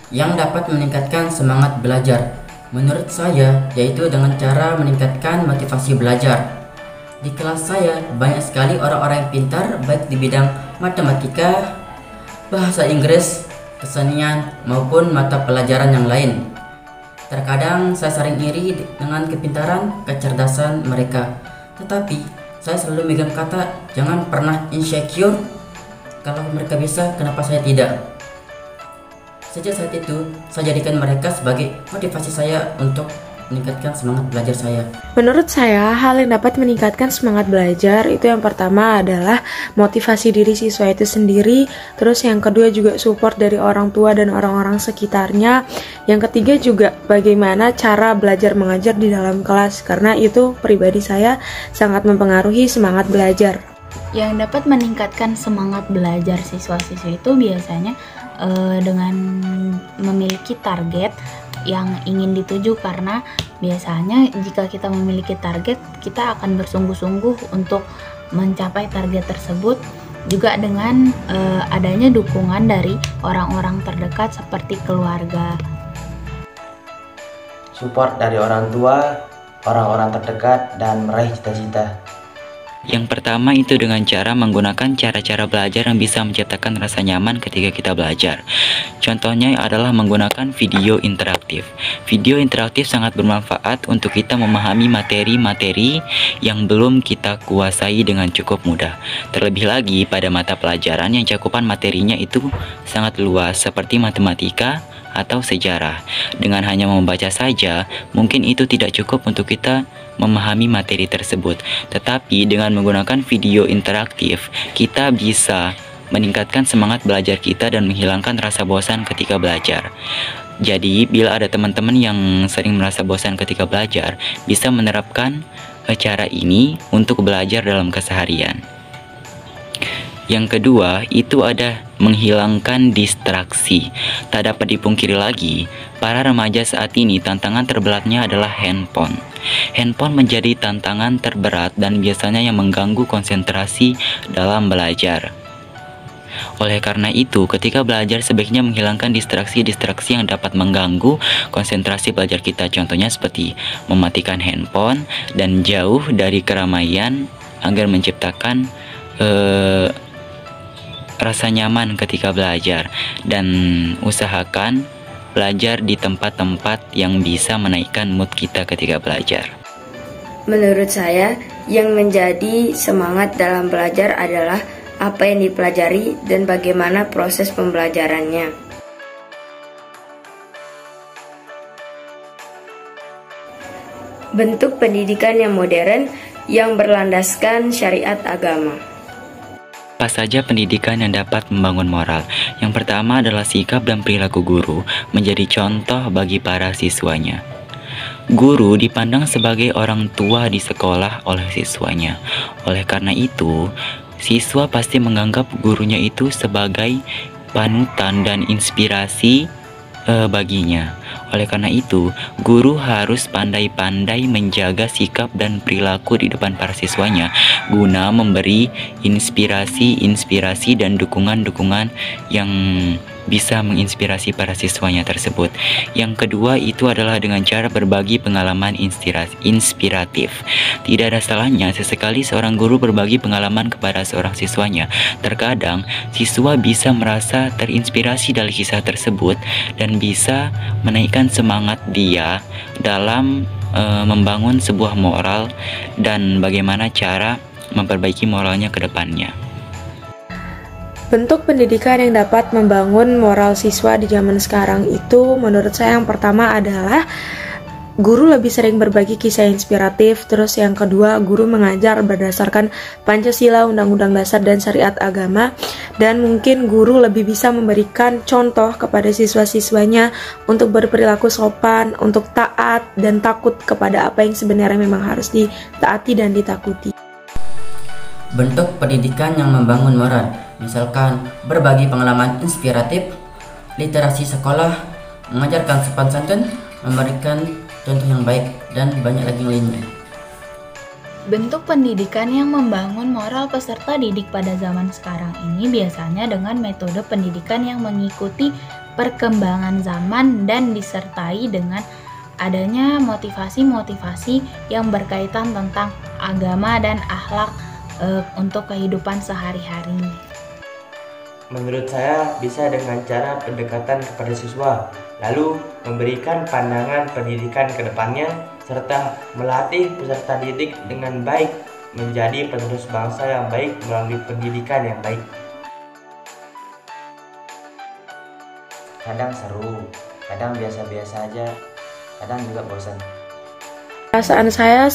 yang dapat meningkatkan semangat belajar. Menurut saya, yaitu dengan cara meningkatkan motivasi belajar. Di kelas saya banyak sekali orang-orang yang pintar baik di bidang matematika, bahasa Inggris, kesenian maupun mata pelajaran yang lain. Terkadang saya sering iri dengan kepintaran, kecerdasan mereka. Tetapi saya selalu megang kata jangan pernah insecure. Kalau mereka bisa, kenapa saya tidak? Sejak saat itu, saya jadikan mereka sebagai motivasi saya untuk meningkatkan semangat belajar saya. Menurut saya, hal yang dapat meningkatkan semangat belajar itu yang pertama adalah motivasi diri siswa itu sendiri, terus yang kedua juga support dari orang tua dan orang-orang sekitarnya, yang ketiga juga bagaimana cara belajar mengajar di dalam kelas, karena itu pribadi saya sangat mempengaruhi semangat belajar. Yang dapat meningkatkan semangat belajar siswa-siswi itu biasanya dengan memiliki target yang ingin dituju, karena biasanya jika kita memiliki target, kita akan bersungguh-sungguh untuk mencapai target tersebut, juga dengan adanya dukungan dari orang-orang terdekat seperti keluarga. Support dari orang tua, orang-orang terdekat, dan meraih cita-cita. Yang pertama itu dengan cara menggunakan cara-cara belajar yang bisa menciptakan rasa nyaman ketika kita belajar. Contohnya adalah menggunakan video interaktif. Video interaktif sangat bermanfaat untuk kita memahami materi-materi yang belum kita kuasai dengan cukup mudah. Terlebih lagi pada mata pelajaran yang cakupan materinya itu sangat luas seperti matematika atau sejarah. Dengan hanya membaca saja, mungkin itu tidak cukup untuk kita memahami materi tersebut. Tetapi dengan menggunakan video interaktif, kita bisa meningkatkan semangat belajar kita dan menghilangkan rasa bosan ketika belajar. Jadi, bila ada teman-teman yang sering merasa bosan ketika belajar, bisa menerapkan cara ini untuk belajar dalam keseharian. Yang kedua, itu ada menghilangkan distraksi. Tak dapat dipungkiri lagi, para remaja saat ini tantangan terberatnya adalah handphone. Handphone menjadi tantangan terberat dan biasanya yang mengganggu konsentrasi dalam belajar. Oleh karena itu, ketika belajar sebaiknya menghilangkan distraksi-distraksi yang dapat mengganggu konsentrasi belajar kita. Contohnya seperti mematikan handphone dan jauh dari keramaian agar menciptakan rasa nyaman ketika belajar, dan usahakan belajar di tempat-tempat yang bisa menaikkan mood kita ketika belajar. Menurut saya, yang menjadi semangat dalam belajar adalah apa yang dipelajari dan bagaimana proses pembelajarannya. Bentuk pendidikan yang modern yang berlandaskan syariat agama. Apa saja pendidikan yang dapat membangun moral? Yang pertama adalah sikap dan perilaku guru menjadi contoh bagi para siswanya. Guru dipandang sebagai orang tua di sekolah oleh siswanya. Oleh karena itu, siswa pasti menganggap gurunya itu sebagai panutan dan inspirasi baginya. Oleh karena itu, guru harus pandai-pandai menjaga sikap dan perilaku di depan para siswanya guna memberi inspirasi dan dukungan-dukungan yang bisa menginspirasi para siswanya tersebut. Yang kedua itu adalah dengan cara berbagi pengalaman inspiratif. Tidak ada salahnya sesekali seorang guru berbagi pengalaman kepada seorang siswanya. Terkadang siswa bisa merasa terinspirasi dari kisah tersebut dan bisa menaikkan semangat dia dalam membangun sebuah moral dan bagaimana cara memperbaiki moralnya ke depannya. Bentuk pendidikan yang dapat membangun moral siswa di zaman sekarang itu menurut saya yang pertama adalah guru lebih sering berbagi kisah inspiratif, terus yang kedua guru mengajar berdasarkan Pancasila, Undang-Undang Dasar dan Syariat Agama, dan mungkin guru lebih bisa memberikan contoh kepada siswa-siswanya untuk berperilaku sopan, untuk taat dan takut kepada apa yang sebenarnya memang harus ditaati dan ditakuti. Bentuk pendidikan yang membangun moral, misalkan berbagi pengalaman inspiratif, literasi sekolah, mengajarkan sopan santun, memberikan contoh yang baik, dan banyak lagi lainnya. Bentuk pendidikan yang membangun moral peserta didik pada zaman sekarang ini biasanya dengan metode pendidikan yang mengikuti perkembangan zaman dan disertai dengan adanya motivasi-motivasi yang berkaitan tentang agama dan akhlak untuk kehidupan sehari-hari. Menurut saya bisa dengan cara pendekatan kepada siswa, lalu memberikan pandangan pendidikan ke depannya, serta melatih peserta didik dengan baik menjadi penerus bangsa yang baik melalui pendidikan yang baik. Kadang seru, kadang biasa-biasa aja, kadang juga bosan. Perasaan saya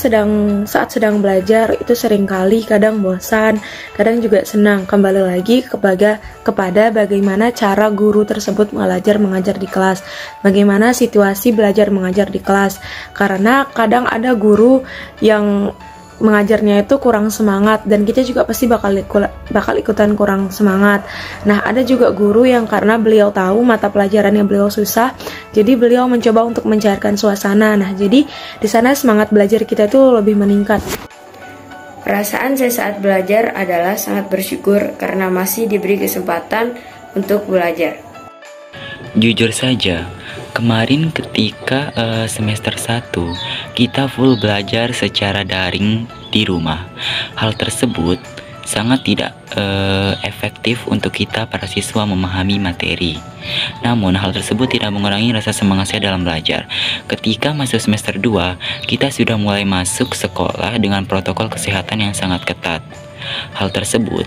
saat sedang belajar itu seringkali kadang bosan, kadang juga senang. Kembali lagi kepada bagaimana cara guru tersebut mengajar di kelas, bagaimana situasi belajar mengajar di kelas. Karena kadang ada guru yang mengajarnya itu kurang semangat dan kita juga pasti bakal ikutan kurang semangat. Nah, ada juga guru yang karena beliau tahu mata pelajarannya beliau susah, jadi beliau mencoba untuk mencairkan suasana. Nah, jadi di sana semangat belajar kita itu lebih meningkat. Perasaan saya saat belajar adalah sangat bersyukur karena masih diberi kesempatan untuk belajar. Jujur saja, kemarin ketika semester 1 kita full belajar secara daring di rumah. Hal tersebut sangat tidak efektif untuk kita para siswa memahami materi. Namun hal tersebut tidak mengurangi rasa semangat saya dalam belajar. Ketika masuk semester 2, kita sudah mulai masuk sekolah dengan protokol kesehatan yang sangat ketat. Hal tersebut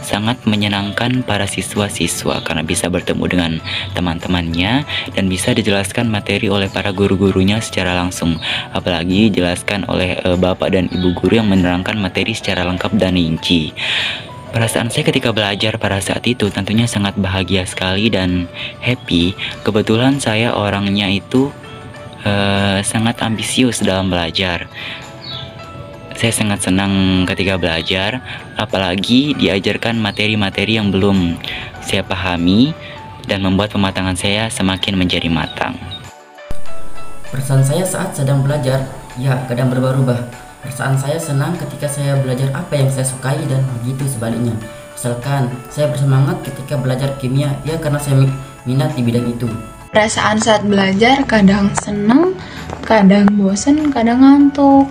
sangat menyenangkan para siswa-siswa karena bisa bertemu dengan teman-temannya dan bisa dijelaskan materi oleh para guru-gurunya secara langsung, apalagi dijelaskan oleh bapak dan ibu guru yang menerangkan materi secara lengkap dan rinci. Perasaan saya ketika belajar pada saat itu tentunya sangat bahagia sekali dan happy. Kebetulan saya orangnya itu sangat ambisius dalam belajar. Saya sangat senang ketika belajar, apalagi diajarkan materi-materi yang belum saya pahami dan membuat pematangan saya semakin menjadi matang. Perasaan saya saat sedang belajar, ya kadang berubah-ubah. Perasaan saya senang ketika saya belajar apa yang saya sukai dan begitu sebaliknya. Misalkan saya bersemangat ketika belajar kimia, ya karena saya minat di bidang itu. Perasaan saat belajar kadang senang, kadang bosan, kadang ngantuk.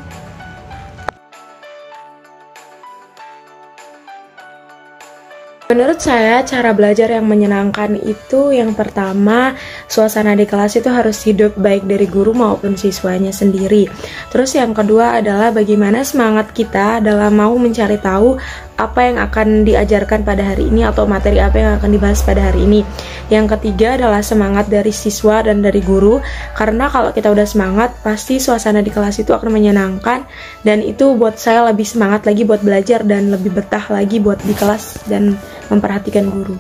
Menurut saya, cara belajar yang menyenangkan itu yang pertama, suasana di kelas itu harus hidup baik dari guru maupun siswanya sendiri. Terus yang kedua adalah bagaimana semangat kita dalam mau mencari tahu apa yang akan diajarkan pada hari ini atau materi apa yang akan dibahas pada hari ini. Yang ketiga adalah semangat dari siswa dan dari guru, karena kalau kita udah semangat pasti suasana di kelas itu akan menyenangkan dan itu buat saya lebih semangat lagi buat belajar dan lebih betah lagi buat di kelas dan memperhatikan guru.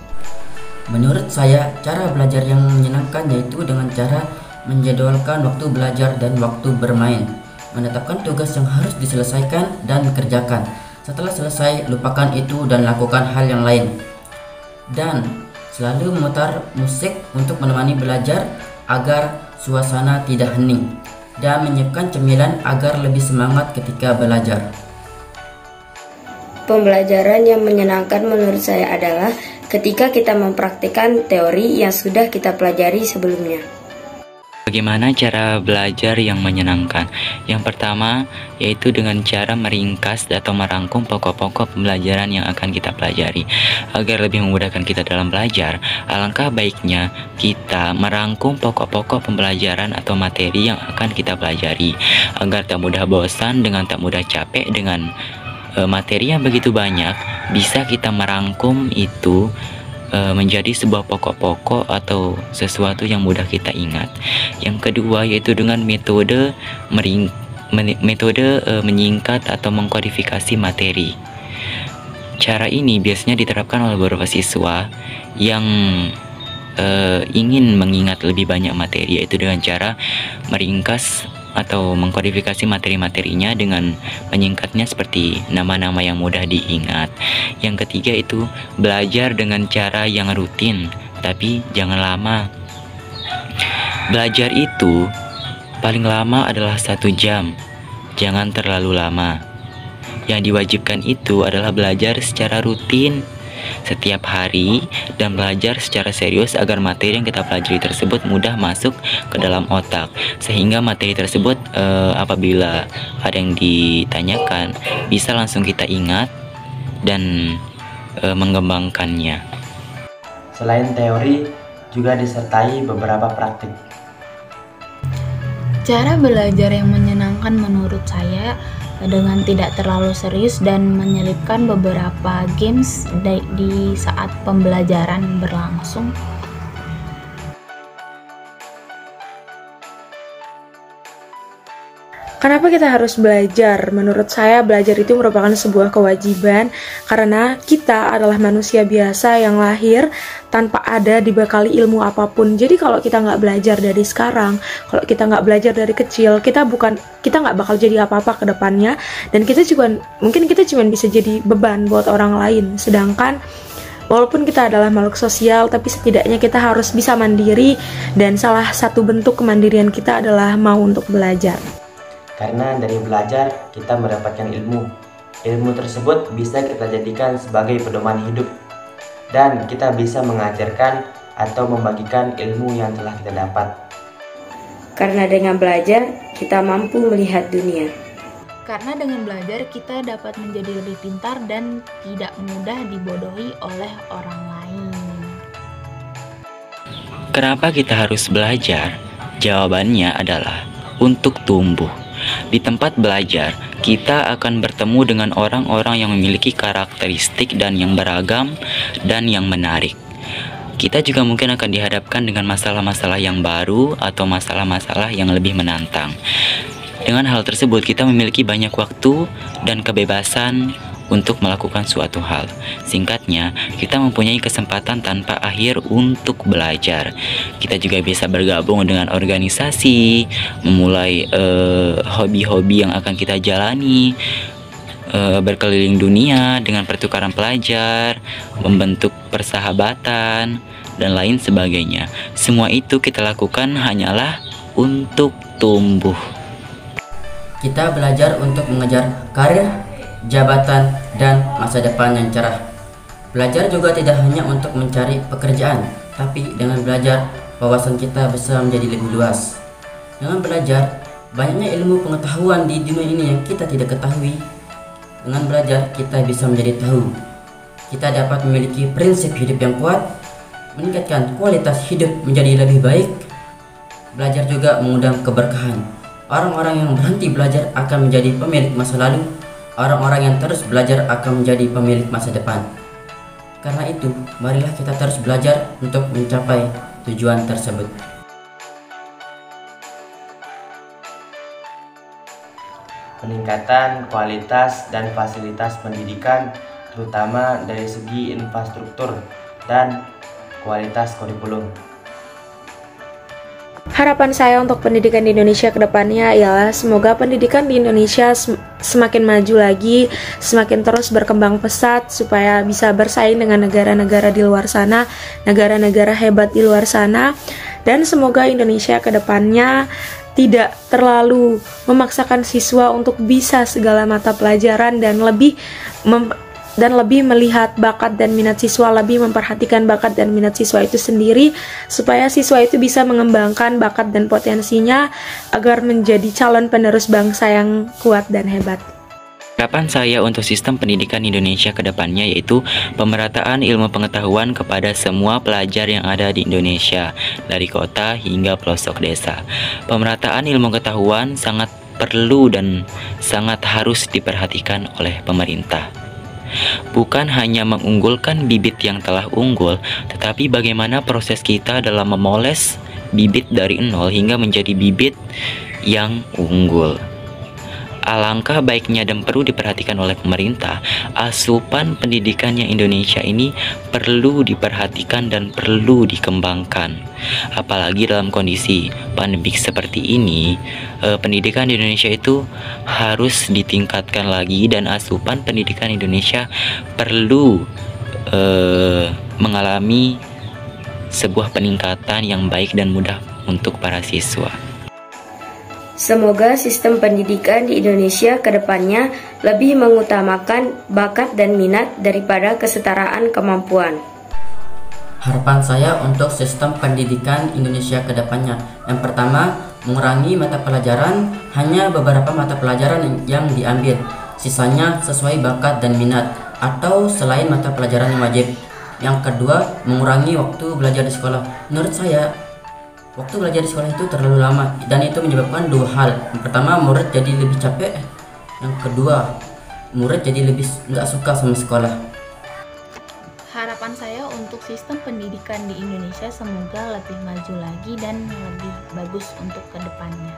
Menurut saya, cara belajar yang menyenangkan yaitu dengan cara menjadwalkan waktu belajar dan waktu bermain, menetapkan tugas yang harus diselesaikan dan dikerjakan. Setelah selesai, lupakan itu dan lakukan hal yang lain. Dan selalu memutar musik untuk menemani belajar agar suasana tidak hening. Dan menyiapkan cemilan agar lebih semangat ketika belajar. Pembelajaran yang menyenangkan menurut saya adalah ketika kita mempraktikkan teori yang sudah kita pelajari sebelumnya. Bagaimana cara belajar yang menyenangkan? Yang pertama yaitu dengan cara meringkas atau merangkum pokok-pokok pembelajaran yang akan kita pelajari. Agar lebih memudahkan kita dalam belajar, alangkah baiknya kita merangkum pokok-pokok pembelajaran atau materi yang akan kita pelajari agar tak mudah bosan dengan tak mudah capek dengan materi yang begitu banyak. Bisa kita merangkum itu menjadi sebuah pokok-pokok atau sesuatu yang mudah kita ingat. Yang kedua yaitu dengan metode menyingkat atau mengkodifikasi materi. Cara ini biasanya diterapkan oleh beberapa siswa yang ingin mengingat lebih banyak materi, yaitu dengan cara meringkas atau mengkodifikasi materi-materinya dengan menyingkatnya seperti nama-nama yang mudah diingat. Yang ketiga itu belajar dengan cara yang rutin, tapi jangan lama. Belajar itu paling lama adalah 1 jam, jangan terlalu lama. Yang diwajibkan itu adalah belajar secara rutin, setiap hari dan belajar secara serius agar materi yang kita pelajari tersebut mudah masuk ke dalam otak, sehingga materi tersebut apabila ada yang ditanyakan bisa langsung kita ingat dan mengembangkannya. Selain teori, juga disertai beberapa praktik. Cara belajar yang menyenangkan menurut saya dengan tidak terlalu serius dan menyelipkan beberapa games di saat pembelajaran berlangsung. Kenapa kita harus belajar? Menurut saya belajar itu merupakan sebuah kewajiban karena kita adalah manusia biasa yang lahir tanpa ada dibekali ilmu apapun. Jadi kalau kita nggak belajar dari sekarang, kalau kita nggak belajar dari kecil, kita nggak bakal jadi apa-apa ke depannya, dan kita juga mungkin kita cuma bisa jadi beban buat orang lain. Sedangkan walaupun kita adalah makhluk sosial, tapi setidaknya kita harus bisa mandiri, dan salah satu bentuk kemandirian kita adalah mau untuk belajar. Karena dari belajar kita mendapatkan ilmu. Ilmu tersebut bisa kita jadikan sebagai pedoman hidup, dan kita bisa mengajarkan atau membagikan ilmu yang telah kita dapat. Karena dengan belajar kita mampu melihat dunia. Karena dengan belajar kita dapat menjadi lebih pintar dan tidak mudah dibodohi oleh orang lain. Kenapa kita harus belajar? Jawabannya adalah untuk tumbuh. Di tempat belajar, kita akan bertemu dengan orang-orang yang memiliki karakteristik dan yang beragam dan yang menarik. Kita juga mungkin akan dihadapkan dengan masalah-masalah yang baru atau masalah-masalah yang lebih menantang. Dengan hal tersebut, kita memiliki banyak waktu dan kebebasan untuk melakukan suatu hal. Singkatnya, kita mempunyai kesempatan tanpa akhir untuk belajar. Kita juga bisa bergabung dengan organisasi, memulai hobi-hobi yang akan kita jalani, berkeliling dunia dengan pertukaran pelajar, membentuk persahabatan, dan lain sebagainya. Semua itu kita lakukan hanyalah untuk tumbuh. Kita belajar untuk mengejar karir, jabatan, dan masa depan yang cerah. Belajar juga tidak hanya untuk mencari pekerjaan, tapi dengan belajar, wawasan kita bisa menjadi lebih luas. Dengan belajar, banyaknya ilmu pengetahuan di dunia ini yang kita tidak ketahui. Dengan belajar, kita bisa menjadi tahu. Kita dapat memiliki prinsip hidup yang kuat, meningkatkan kualitas hidup menjadi lebih baik. Belajar juga mengundang keberkahan. Orang-orang yang berhenti belajar akan menjadi pemilik masa lalu. Orang-orang yang terus belajar akan menjadi pemilik masa depan. Karena itu, marilah kita terus belajar untuk mencapai tujuan tersebut. Peningkatan kualitas dan fasilitas pendidikan, terutama dari segi infrastruktur dan kualitas kurikulum. Harapan saya untuk pendidikan di Indonesia ke depannya ialah semoga pendidikan di Indonesia semakin maju lagi, semakin terus berkembang pesat supaya bisa bersaing dengan negara-negara di luar sana, negara-negara hebat di luar sana, dan semoga Indonesia ke depannya tidak terlalu memaksakan siswa untuk bisa segala mata pelajaran dan lebih melihat bakat dan minat siswa, lebih memperhatikan bakat dan minat siswa itu sendiri, supaya siswa itu bisa mengembangkan bakat dan potensinya agar menjadi calon penerus bangsa yang kuat dan hebat. Harapan saya untuk sistem pendidikan Indonesia ke depannya yaitu pemerataan ilmu pengetahuan kepada semua pelajar yang ada di Indonesia, dari kota hingga pelosok desa. Pemerataan ilmu pengetahuan sangat perlu dan sangat harus diperhatikan oleh pemerintah. Bukan hanya mengunggulkan bibit yang telah unggul, tetapi bagaimana proses kita dalam memoles bibit dari nol hingga menjadi bibit yang unggul. Alangkah baiknya dan perlu diperhatikan oleh pemerintah, asupan pendidikannya Indonesia ini perlu diperhatikan dan perlu dikembangkan. Apalagi dalam kondisi pandemik seperti ini, pendidikan di Indonesia itu harus ditingkatkan lagi, dan asupan pendidikan Indonesia perlu mengalami sebuah peningkatan yang baik dan mudah untuk para siswa. Semoga sistem pendidikan di Indonesia ke depannya lebih mengutamakan bakat dan minat daripada kesetaraan kemampuan. Harapan saya untuk sistem pendidikan Indonesia ke depannya, yang pertama, mengurangi mata pelajaran, hanya beberapa mata pelajaran yang diambil, sisanya sesuai bakat dan minat, atau selain mata pelajaran yang wajib. Yang kedua, mengurangi waktu belajar di sekolah. Menurut saya, waktu belajar di sekolah itu terlalu lama, dan itu menyebabkan dua hal. Yang pertama, murid jadi lebih capek. Yang kedua, murid jadi lebih nggak suka sama sekolah. Harapan saya untuk sistem pendidikan di Indonesia semoga lebih maju lagi dan lebih bagus untuk kedepannya.